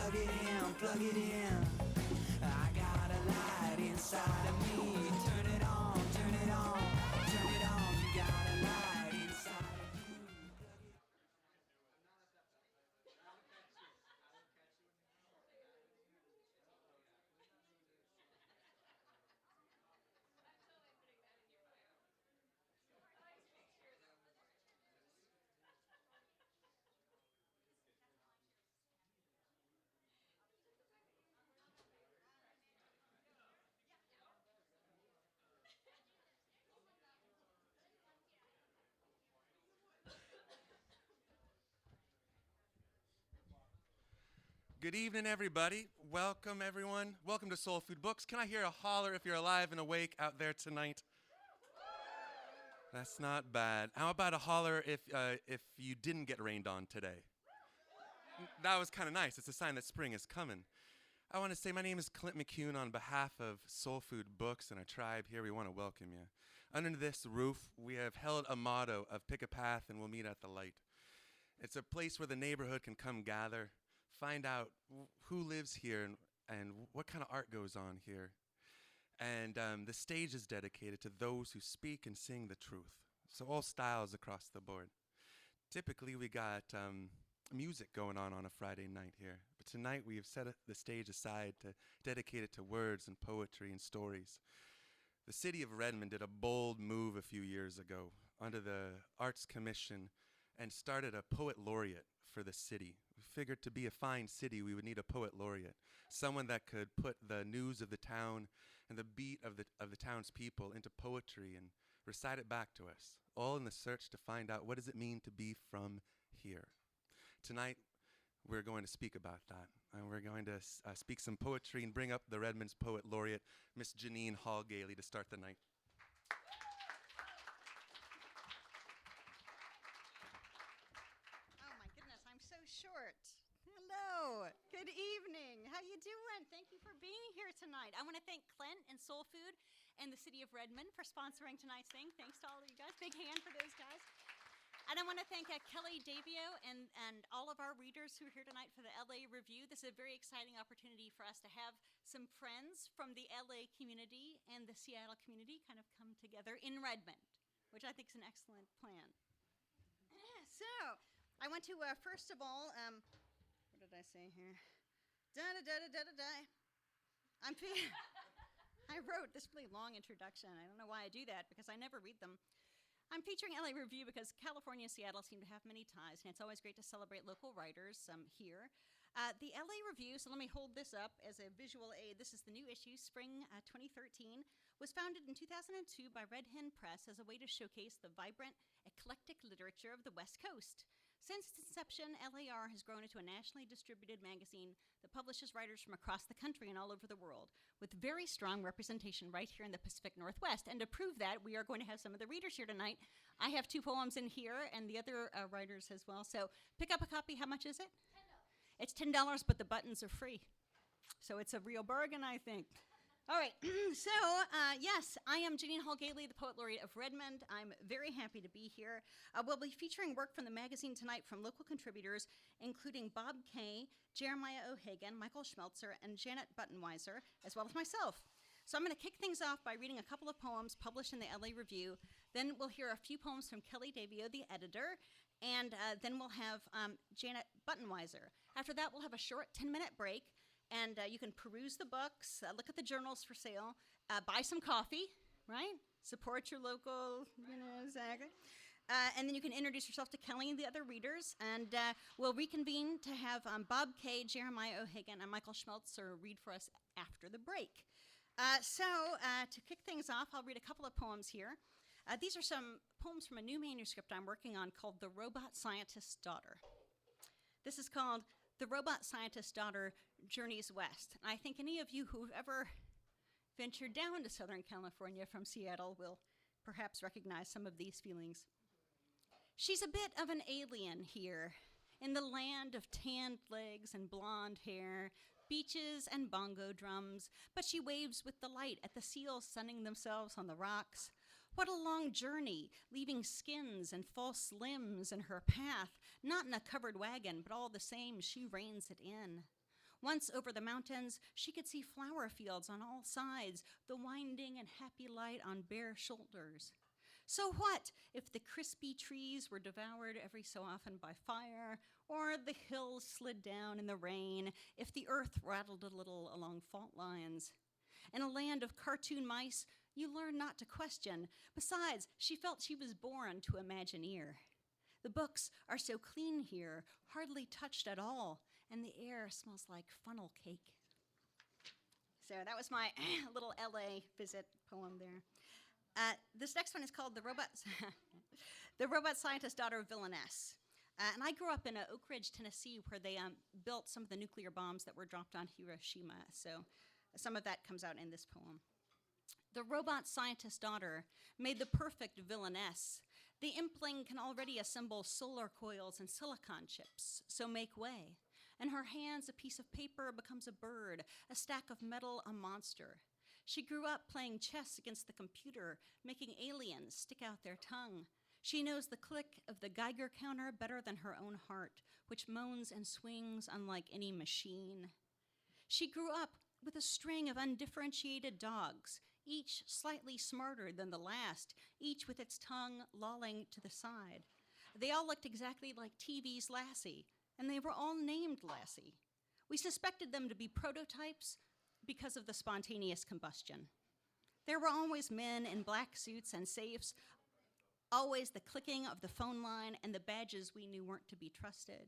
plug it in, plug it in. I got a light inside of me. Turn it on, turn it on, turn it on. You got a light inside of you. Good evening, everybody. Welcome, everyone. Welcome to Soul Food Books. Can I hear a holler if you're alive and awake out there tonight? That's not bad. How about a holler if you didn't get rained on today? That was kind of nice. It's a sign that spring is coming. I want to say my name is Clint McCune. On behalf of Soul Food Books and our tribe here, we want to welcome you. Under this roof, we have held a motto of pick a path and we'll meet at the light. It's a place where the neighborhood can come gather, find out who lives here and what kind of art goes on here. And the stage is dedicated to those who speak and sing the truth. So all styles across the board. Typically, we got music going on a Friday night here. But tonight, we have set the stage aside to dedicate it to words and poetry and stories. The city of Redmond did a bold move a few years ago under the Arts Commission and started a poet laureate for the city. We figured to be a fine city, we would need a poet laureate, someone that could put the news of the town and the beat of the town's people into poetry and recite it back to us, all in the search to find out what does it mean to be from here. Tonight, we're going to speak about that, and we're going to speak some poetry and bring up the Redmond's poet laureate, Miss Janine Hall-Gailey, to start the night. I'm so short. Hello. Good evening. How you doing? Thank you for being here tonight. I want to thank Clint and Soul Food and the City of Redmond for sponsoring tonight's thing. Thanks to all of you guys. Big hand for those guys. And I want to thank Kelly Davio and all of our readers who are here tonight for the LA Review. This is a very exciting opportunity for us to have some friends from the LA community and the Seattle community kind of come together in Redmond, which I think is an excellent plan. So, I want to, first of all, what did I say here? I wrote this really long introduction. I don't know why I do that, because I never read them. I'm featuring LA Review because California and Seattle seem to have many ties, and it's always great to celebrate local writers here. The LA Review, so let me hold this up as a visual aid. This is the new issue, spring 2013, was founded in 2002 by Red Hen Press as a way to showcase the vibrant, eclectic literature of the West Coast. Since its inception, LAR has grown into a nationally distributed magazine that publishes writers from across the country and all over the world, with very strong representation right here in the Pacific Northwest. And to prove that, we are going to have some of the readers here tonight. I have 2 poems in here, and the other writers as well. So pick up a copy. How much is it? $10. It's $10, but the buttons are free. So it's a real bargain, I think. All right, so yes, I am Janine Hall-Gailey, the Poet Laureate of Redmond. I'm very happy to be here. We'll be featuring work from the magazine tonight from local contributors, including Bob Kay, Jeremiah O'Hagan, Michael Schmeltzer, and Janet Buttenweiser, as well as myself. So I'm going to kick things off by reading a couple of poems published in the LA Review. Then we'll hear a few poems from Kelly Davio, the editor, and then we'll have Janet Buttenweiser. After that, we'll have a short 10-minute break. And you can peruse the books, look at the journals for sale, buy some coffee, right? Support your local, exactly. And then you can introduce yourself to Kelly and the other readers. And we'll reconvene to have Bob Kay, Jeremiah O'Hagan, and Michael Schmeltzer read for us after the break. So to kick things off, I'll read a couple of poems here. These are some poems from a new manuscript I'm working on called The Robot Scientist's Daughter. This is called The Robot Scientist's Daughter Journeys West. And I think any of you who've ever ventured down to Southern California from Seattle will perhaps recognize some of these feelings. She's a bit of an alien here, in the land of tanned legs and blonde hair, beaches and bongo drums, but she waves with delight at the seals sunning themselves on the rocks. What a long journey, leaving skins and false limbs in her path, not in a covered wagon, but all the same, she reins it in. Once over the mountains, she could see flower fields on all sides, the winding and happy light on bare shoulders. So what if the crispy trees were devoured every so often by fire, or the hills slid down in the rain, if the earth rattled a little along fault lines? In a land of cartoon mice, you learn not to question. Besides, she felt she was born to Imagineer. The books are so clean here, hardly touched at all, and the air smells like funnel cake. So that was my little LA visit poem there. This next one is called The Robot, the Robot Scientist Daughter Villainess. And I grew up in Oak Ridge, Tennessee, where they built some of the nuclear bombs that were dropped on Hiroshima. So some of that comes out in this poem. The robot scientist daughter made the perfect villainess. The impling can already assemble solar coils and silicon chips, so make way. In her hands, a piece of paper becomes a bird, a stack of metal, a monster. She grew up playing chess against the computer, making aliens stick out their tongue. She knows the click of the Geiger counter better than her own heart, which moans and swings unlike any machine. She grew up with a string of undifferentiated dogs, each slightly smarter than the last, each with its tongue lolling to the side. They all looked exactly like TV's Lassie, and they were all named Lassie. We suspected them to be prototypes because of the spontaneous combustion. There were always men in black suits and safes, always the clicking of the phone line and the badges we knew weren't to be trusted.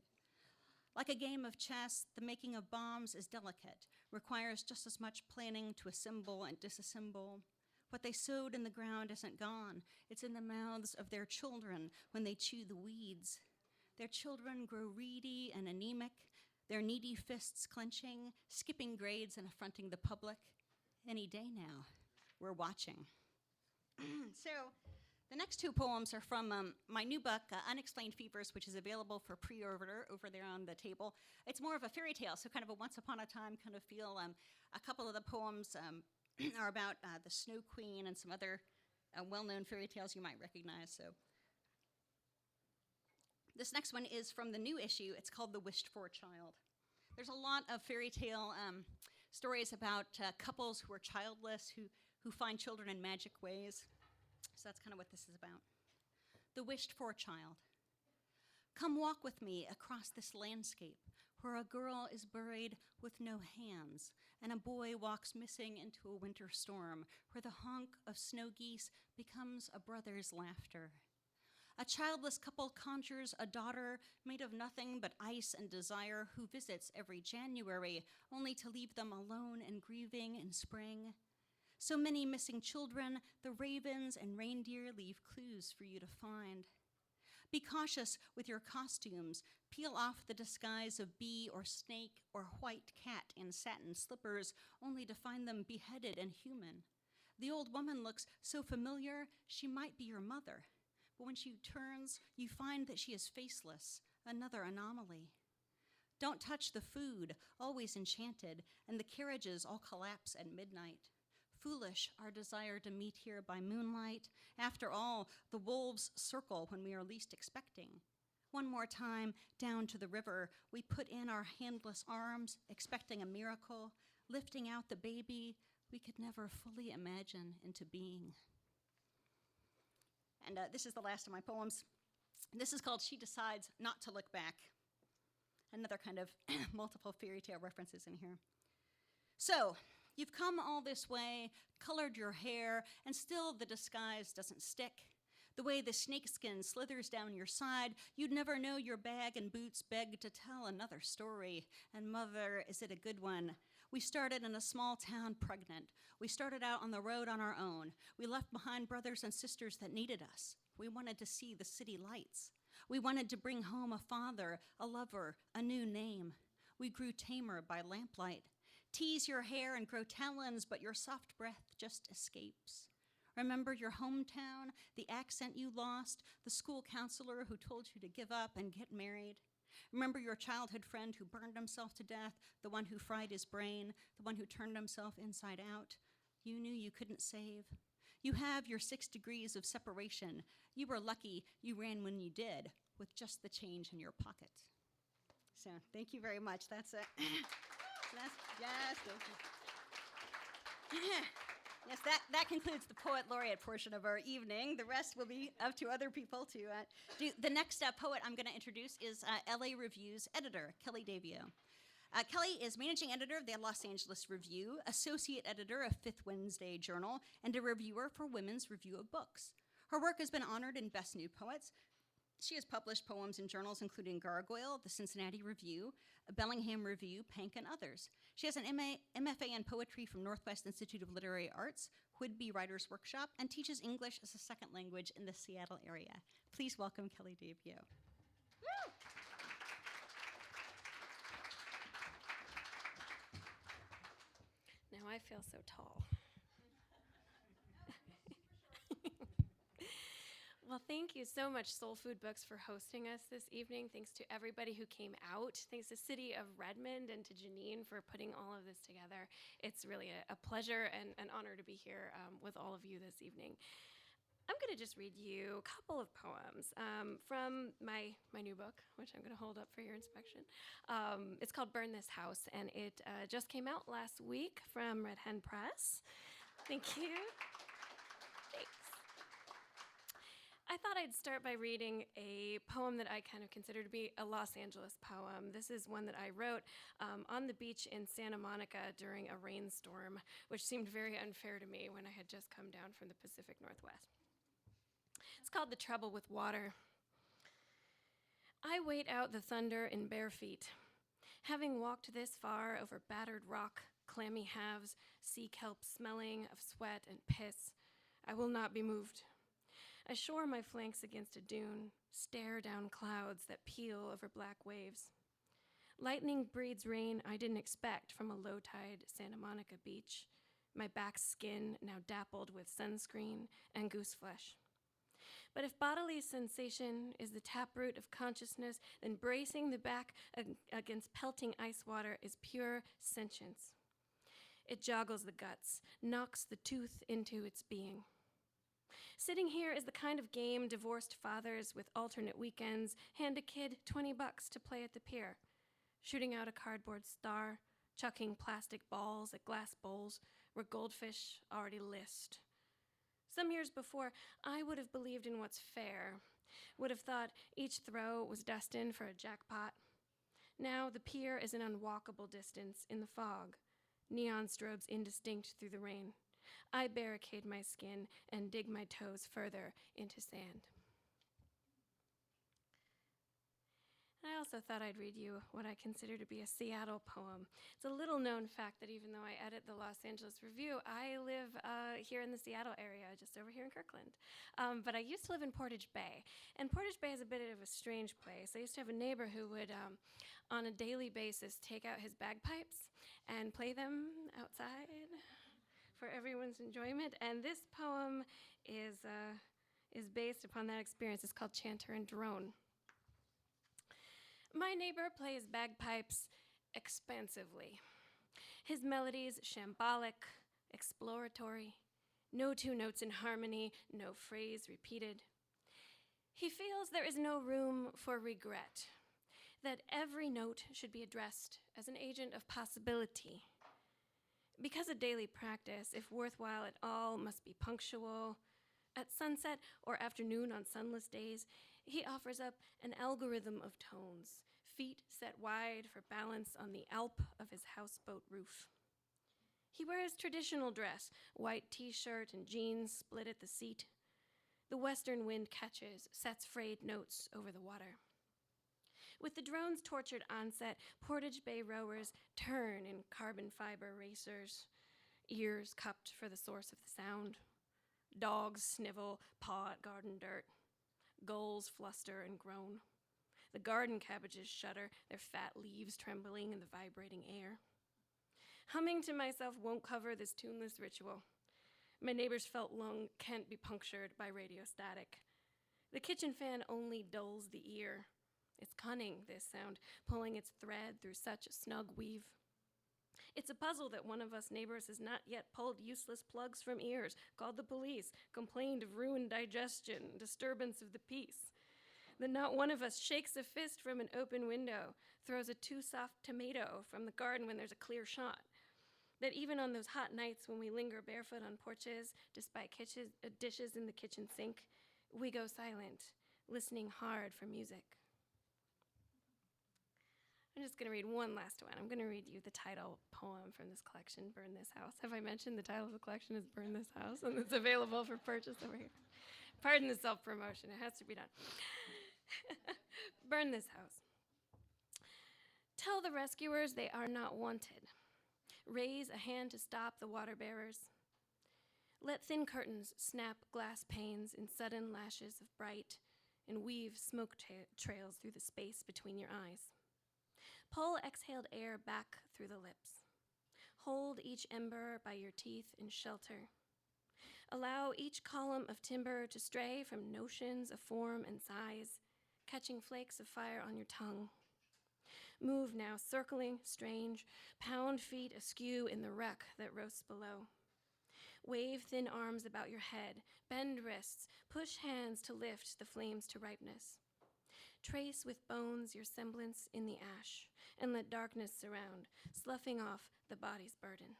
Like a game of chess, the making of bombs is delicate, requires just as much planning to assemble and disassemble. What they sowed in the ground isn't gone. It's in the mouths of their children when they chew the weeds. Their children grow reedy and anemic, their needy fists clenching, skipping grades and affronting the public. Any day now, we're watching. So, the next two poems are from my new book, Unexplained Fevers, which is available for pre-order over there on the table. It's more of a fairy tale, so kind of a once upon a time kind of feel. A couple of the poems are about the Snow Queen and some other well-known fairy tales you might recognize. So, this next one is from the new issue. It's called The Wished-For Child. There's a lot of fairy tale stories about couples who are childless, who find children in magic ways. So that's kind of what this is about. The Wished-For Child. Come walk with me across this landscape where a girl is buried with no hands and a boy walks missing into a winter storm where the honk of snow geese becomes a brother's laughter. A childless couple conjures a daughter made of nothing but ice and desire who visits every January only to leave them alone and grieving in spring. So many missing children, the ravens and reindeer leave clues for you to find. Be cautious with your costumes. Peel off the disguise of bee or snake or white cat in satin slippers, only to find them beheaded and human. The old woman looks so familiar, she might be your mother. But when she turns, you find that she is faceless, another anomaly. Don't touch the food, always enchanted, and the carriages all collapse at midnight. Foolish our desire to meet here by moonlight. After all, the wolves circle when we are least expecting. One more time, down to the river, we put in our handless arms, expecting a miracle, lifting out the baby we could never fully imagine into being. And this is the last of my poems. This is called She Decides Not to Look Back. Another kind of multiple fairy tale references in here. So, you've come all this way, colored your hair, and still the disguise doesn't stick. The way the snakeskin slithers down your side, you'd never know your bag and boots beg to tell another story. And mother, is it a good one? We started in a small town pregnant. We started out on the road on our own. We left behind brothers and sisters that needed us. We wanted to see the city lights. We wanted to bring home a father, a lover, a new name. We grew tamer by lamplight. Tease your hair and grow talons, but your soft breath just escapes. Remember your hometown, the accent you lost, the school counselor who told you to give up and get married. Remember your childhood friend who burned himself to death, the one who fried his brain, the one who turned himself inside out. You knew you couldn't save. You have your 6 degrees of separation. You were lucky you ran when you did, with just the change in your pocket. So thank you very much. That's it. Yes, thank you. Yes, that concludes the poet laureate portion of our evening. The rest will be up to other people to do. The next poet I'm going to introduce is LA Review's editor, Kelly Davio. Kelly is managing editor of the Los Angeles Review, associate editor of Fifth Wednesday Journal, and a reviewer for Women's Review of Books. Her work has been honored in Best New Poets. She has published poems in journals including Gargoyle, the Cincinnati Review, Bellingham Review, Pank, and others. She has an MFA in poetry from Northwest Institute of Literary Arts, Whidbey Writers Workshop, and teaches English as a second language in the Seattle area. Please welcome Kelly Davio. Now I feel so tall. Well, thank you so much, Soul Food Books, for hosting us this evening. Thanks to everybody who came out. Thanks to City of Redmond and to Janine for putting all of this together. It's really a pleasure and an honor to be here with all of you this evening. I'm going to just read you a couple of poems from my new book, which I'm going to hold up for your inspection. It's called Burn This House, and it just came out last week from Red Hen Press. Thank you. Thanks. I thought I'd start by reading a poem that I kind of consider to be a Los Angeles poem. This is one that I wrote on the beach in Santa Monica during a rainstorm, which seemed very unfair to me when I had just come down from the Pacific Northwest. It's called The Trouble with Water. I wait out the thunder in bare feet. Having walked this far over battered rock, clammy halves, sea kelp smelling of sweat and piss, I will not be moved. I shore my flanks against a dune, stare down clouds that peel over black waves. Lightning breeds rain I didn't expect from a low-tide Santa Monica beach, my back's skin now dappled with sunscreen and goose flesh. But if bodily sensation is the taproot of consciousness, then bracing the back against pelting ice water is pure sentience. It joggles the guts, knocks the tooth into its being. Sitting here is the kind of game divorced fathers with alternate weekends hand a kid $20 to play at the pier, shooting out a cardboard star, chucking plastic balls at glass bowls where goldfish already list. Some years before, I would have believed in what's fair, would have thought each throw was destined for a jackpot. Now the pier is an unwalkable distance in the fog, neon strobes indistinct through the rain. I barricade my skin and dig my toes further into sand. I also thought I'd read you what I consider to be a Seattle poem. It's a little known fact that even though I edit the Los Angeles Review, I live here in the Seattle area, just over here in Kirkland. But I used to live in Portage Bay, and Portage Bay is a bit of a strange place. I used to have a neighbor who would, on a daily basis, take out his bagpipes and play them outside for everyone's enjoyment, and this poem is based upon that experience. It's called Chanter and Drone. My neighbor plays bagpipes expansively. His melodies shambolic, exploratory, no two notes in harmony, no phrase repeated. He feels there is no room for regret, that every note should be addressed as an agent of possibility. Because a daily practice, if worthwhile at all, must be punctual. At sunset or afternoon on sunless days, he offers up an algorithm of tones, feet set wide for balance on the alp of his houseboat roof. He wears traditional dress, white t-shirt and jeans split at the seat. The western wind catches, sets frayed notes over the water. With the drone's tortured onset, Portage Bay rowers turn in carbon fiber racers, ears cupped for the source of the sound. Dogs snivel, paw at garden dirt. Gulls fluster and groan. The garden cabbages shudder, their fat leaves trembling in the vibrating air. Humming to myself won't cover this tuneless ritual. My neighbor's felt lung can't be punctured by radio static. The kitchen fan only dulls the ear. It's cunning, this sound, pulling its thread through such a snug weave. It's a puzzle that one of us neighbors has not yet pulled useless plugs from ears, called the police, complained of ruined digestion, disturbance of the peace. that not one of us shakes a fist from an open window, throws a too soft tomato from the garden when there's a clear shot. That even on those hot nights when we linger barefoot on porches, despite dishes in the kitchen sink, we go silent, listening hard for music. I'm just going to read one last one. I'm going to read you the title poem from this collection, Burn This House. Have I mentioned the title of the collection is Burn This House, and it's available for purchase over here? Pardon the self-promotion. It has to be done. Burn this house. Tell the rescuers they are not wanted. Raise a hand to stop the water bearers. Let thin curtains snap glass panes in sudden lashes of bright and weave smoke trails through the space between your eyes. Pull exhaled air back through the lips. Hold each ember by your teeth in shelter. Allow each column of timber to stray from notions of form and size, catching flakes of fire on your tongue. Move now, circling, strange, pound feet askew in the wreck that roasts below. Wave thin arms about your head, bend wrists, push hands to lift the flames to ripeness. Trace with bones your semblance in the ash, and let darkness surround, sloughing off the body's burden.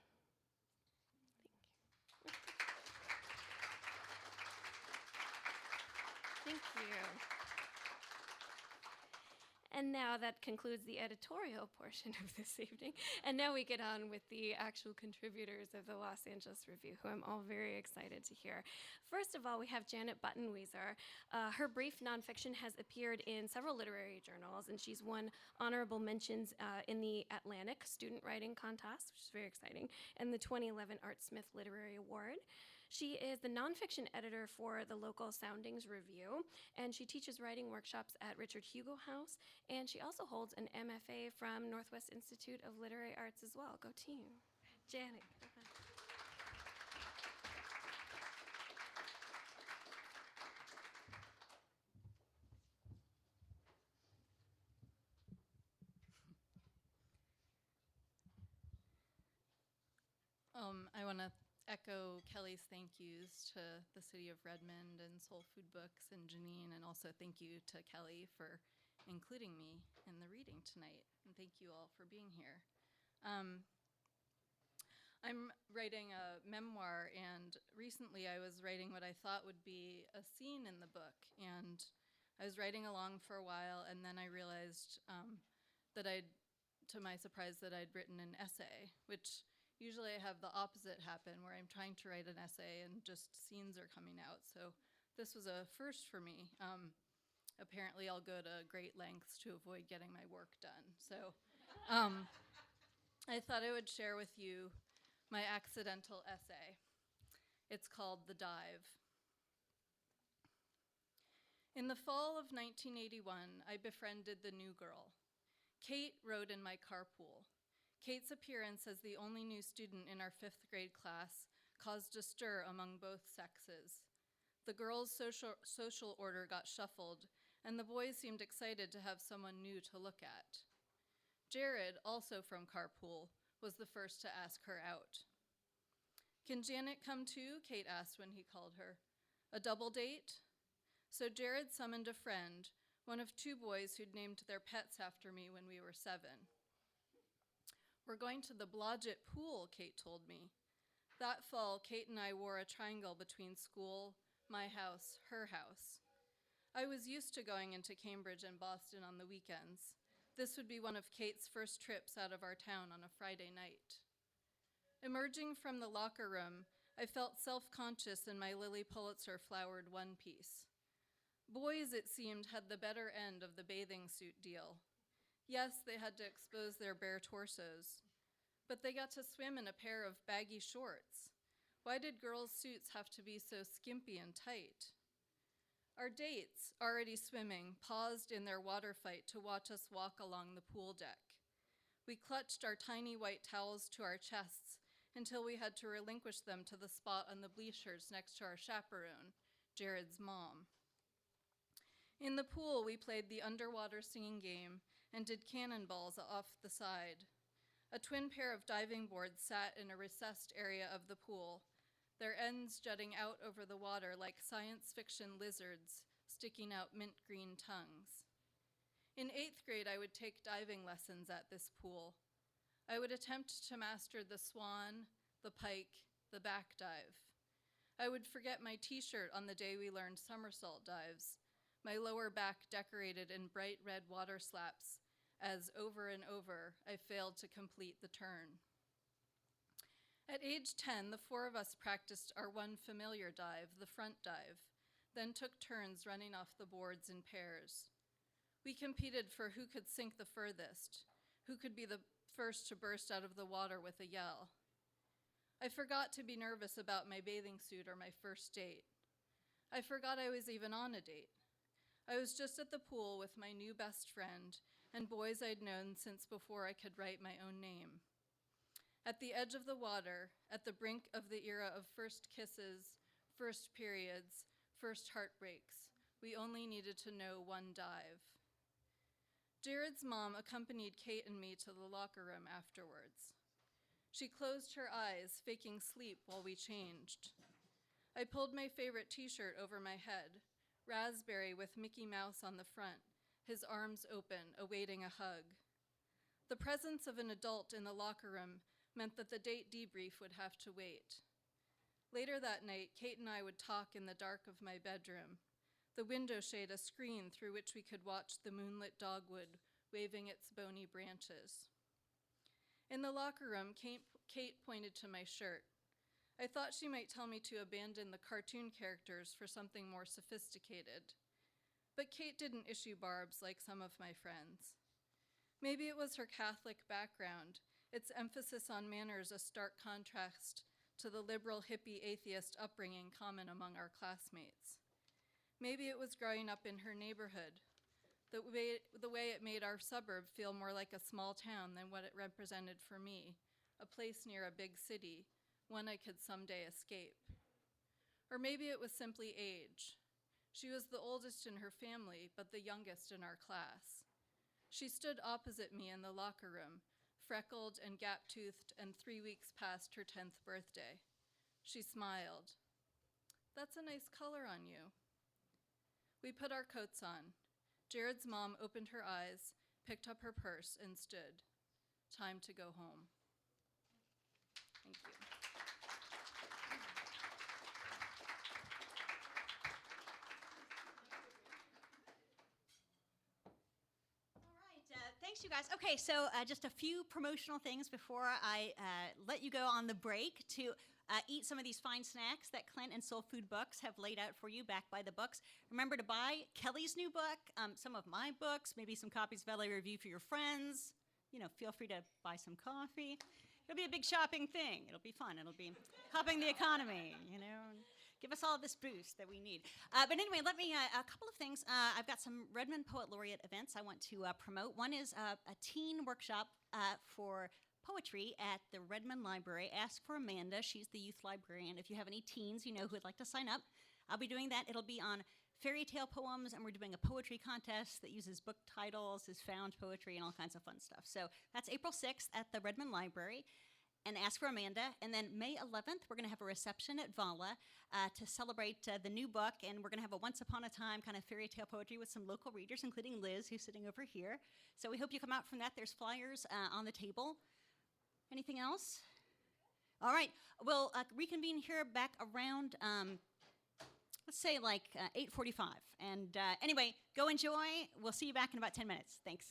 Thank you. And now that concludes the editorial portion of this evening. And now we get on with the actual contributors of the Los Angeles Review, who I'm all very excited to hear. First of all, we have Janet Buttonwieser. Her brief nonfiction has appeared in several literary journals, and she's won honorable mentions in the Atlantic Student Writing Contest, which is very exciting, and the 2011 Art Smith Literary Award. She is the nonfiction editor for the local Soundings Review, and she teaches writing workshops at Richard Hugo House, and she also holds an MFA from Northwest Institute of Literary Arts as well. Go team. Janet. I want to echo Kelly's thank yous to the City of Redmond and Soul Food Books and Janine, and also thank you to Kelly for including me in the reading tonight. And thank you all for being here. I'm writing a memoir, and recently I was writing what I thought would be a scene in the book. And I was writing along for a while, and then I realized that to my surprise, that I'd written an essay, which usually I have the opposite happen, where I'm trying to write an essay and just scenes are coming out. So this was a first for me. Apparently I'll go to great lengths to avoid getting my work done. So I thought I would share with you my accidental essay. It's called The Dive. In the fall of 1981, I befriended the new girl. Kate rode in my carpool. Kate's appearance as the only new student in our 5th grade class caused a stir among both sexes. The girls' social order got shuffled, and the boys seemed excited to have someone new to look at. Jared, also from carpool, was the first to ask her out. "Can Janet come too?" Kate asked when he called her. "A double date?" So Jared summoned a friend, one of 2 boys who'd named their pets after me when we were 7. "We're going to the Blodgett pool," Kate told me. That fall, Kate and I wore a triangle between school, my house, her house. I was used to going into Cambridge and Boston on the weekends. This would be one of Kate's first trips out of our town on a Friday night. Emerging from the locker room, I felt self-conscious in my Lily Pulitzer flowered one-piece. Boys, it seemed, had the better end of the bathing suit deal. Yes, they had to expose their bare torsos, but they got to swim in a pair of baggy shorts. Why did girls' suits have to be so skimpy and tight? Our dates, already swimming, paused in their water fight to watch us walk along the pool deck. We clutched our tiny white towels to our chests until we had to relinquish them to the spot on the bleachers next to our chaperone, Jared's mom. In the pool, we played the underwater singing game and did cannonballs off the side. A twin pair of diving boards sat in a recessed area of the pool, their ends jutting out over the water like science fiction lizards sticking out mint green tongues. In 8th grade, I would take diving lessons at this pool. I would attempt to master the swan, the pike, the back dive. I would forget my t-shirt on the day we learned somersault dives, my lower back decorated in bright red water slaps, as over and over I failed to complete the turn. At age 10, the 4 of us practiced our one familiar dive, the front dive, then took turns running off the boards in pairs. We competed for who could sink the furthest, who could be the first to burst out of the water with a yell. I forgot to be nervous about my bathing suit or my first date. I forgot I was even on a date. I was just at the pool with my new best friend and boys I'd known since before I could write my own name. At the edge of the water, at the brink of the era of first kisses, first periods, first heartbreaks, we only needed to know one dive. Jared's mom accompanied Kate and me to the locker room afterwards. She closed her eyes, faking sleep while we changed. I pulled my favorite t-shirt over my head, raspberry with Mickey Mouse on the front, his arms open, awaiting a hug. The presence of an adult in the locker room meant that the date debrief would have to wait. Later that night, Kate and I would talk in the dark of my bedroom, the window shade a screen through which we could watch the moonlit dogwood waving its bony branches. In the locker room, Kate pointed to my shirt. I thought she might tell me to abandon the cartoon characters for something more sophisticated. But Kate didn't issue barbs like some of my friends. Maybe it was her Catholic background, its emphasis on manners a stark contrast to the liberal hippie atheist upbringing common among our classmates. Maybe it was growing up in her neighborhood, the way it made our suburb feel more like a small town than what it represented for me, a place near a big city, one I could someday escape. Or maybe it was simply age. She was the oldest in her family, but the youngest in our class. She stood opposite me in the locker room, freckled and gap-toothed and 3 weeks past her 10th birthday. She smiled. "That's a nice color on you." We put our coats on. Jared's mom opened her eyes, picked up her purse, and stood. Time to go home. Thank you. Thanks, you guys. Okay, so just a few promotional things before I let you go on the break to eat some of these fine snacks that Clint and Soul Food Books have laid out for you, backed by the books. Remember to buy Kelly's new book, some of my books, maybe some copies of LA Review for your friends. You know, feel free to buy some coffee. It'll be a big shopping thing. It'll be fun. It'll be helping the economy, you know. Give us all this boost that we need. But anyway, let me, a couple of things. I've got some Redmond Poet Laureate events I want to promote. One is a teen workshop for poetry at the Redmond Library. Ask for Amanda. She's the youth librarian. If you have any teens you know who would like to sign up, I'll be doing that. It'll be on fairy tale poems, and we're doing a poetry contest that uses book titles, is found poetry, and all kinds of fun stuff. So that's April 6th at the Redmond Library. And ask for Amanda. And then May 11th, we're going to have a reception at Vala to celebrate the new book. And we're going to have a once upon a time kind of fairy tale poetry with some local readers, including Liz, who's sitting over here. So we hope you come out from that. There's flyers on the table. Anything else? All right. We'll reconvene here back around, let's say like 8:45. And anyway, go enjoy. We'll see you back in about 10 minutes. Thanks.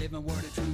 living word of truth.